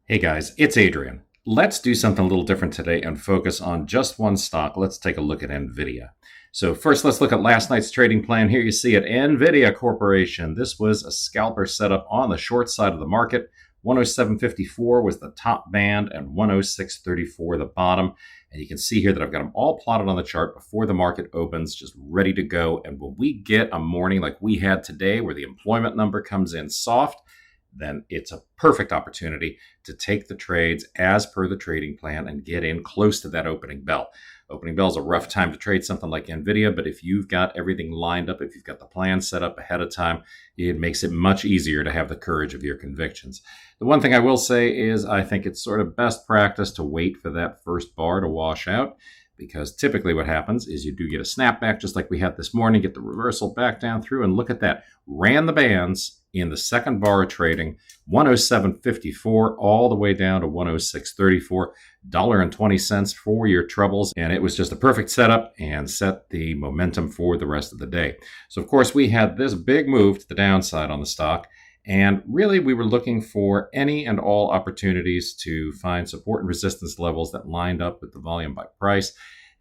Hey guys, it's Adrian. Let's do something a little different today and focus on just one stock. Let's take a look at NVDA. So first, let's look at last night's trading plan. Here you see it, NVDA Corporation. This was a scalper setup on the short side of the market. 107.54 was the top band and 106.34 the bottom. And you can see here that I've got them all plotted on the chart before the market opens, just ready to go. And when we get a morning like we had today where the employment number comes in soft, then it's a perfect opportunity to take the trades as per the trading plan and get in close to that opening bell. Opening bell is a rough time to trade something like NVIDIA, but if you've got everything lined up, if you've got the plan set up ahead of time, it makes it much easier to have the courage of your convictions. The one thing I will say is I think it's sort of best practice to wait for that first bar to wash out, because typically what happens is you do get a snapback just like we had this morning, get the reversal back down through, and look at that. Ran the bands in the second bar of trading, 107.54 all the way down to 106.34, $1.20 for your troubles. And it was just a perfect setup and set the momentum for the rest of the day. So of course we had this big move to the downside on the stock. And really, we were looking for any and all opportunities to find support and resistance levels that lined up with the volume by price.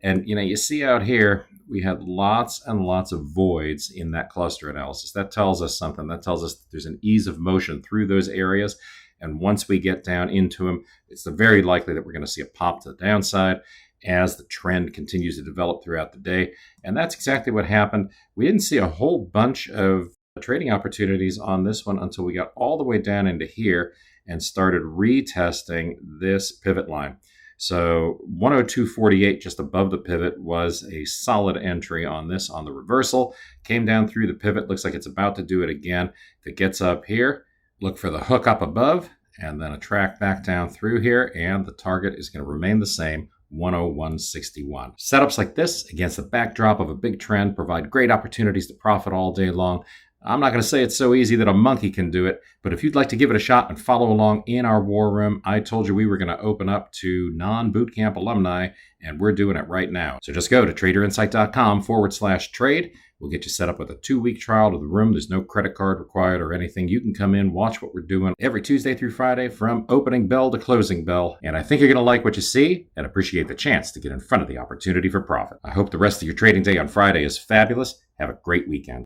And, you see out here, we had lots and lots of voids in that cluster analysis. That tells us something. That tells us that there's an ease of motion through those areas. And once we get down into them, it's very likely that we're going to see a pop to the downside as the trend continues to develop throughout the day. And that's exactly what happened. We didn't see a whole bunch of trading opportunities on this one until we got all the way down into here and started retesting this pivot line. So 102.48 just above the pivot was a solid entry on this on the reversal. Came down through the pivot, looks like it's about to do it again. If it gets up here, look for the hook up above and then a track back down through here, and the target is going to remain the same, 101.61. Setups like this against the backdrop of a big trend provide great opportunities to profit all day long. I'm not going to say it's so easy that a monkey can do it, but if you'd like to give it a shot and follow along in our war room, I told you we were going to open up to non-bootcamp alumni, and we're doing it right now. So just go to traderinsight.com/trade. We'll get you set up with a 2-week trial to the room. There's no credit card required or anything. You can come in, watch what we're doing every Tuesday through Friday from opening bell to closing bell. And I think you're going to like what you see and appreciate the chance to get in front of the opportunity for profit. I hope the rest of your trading day on Friday is fabulous. Have a great weekend.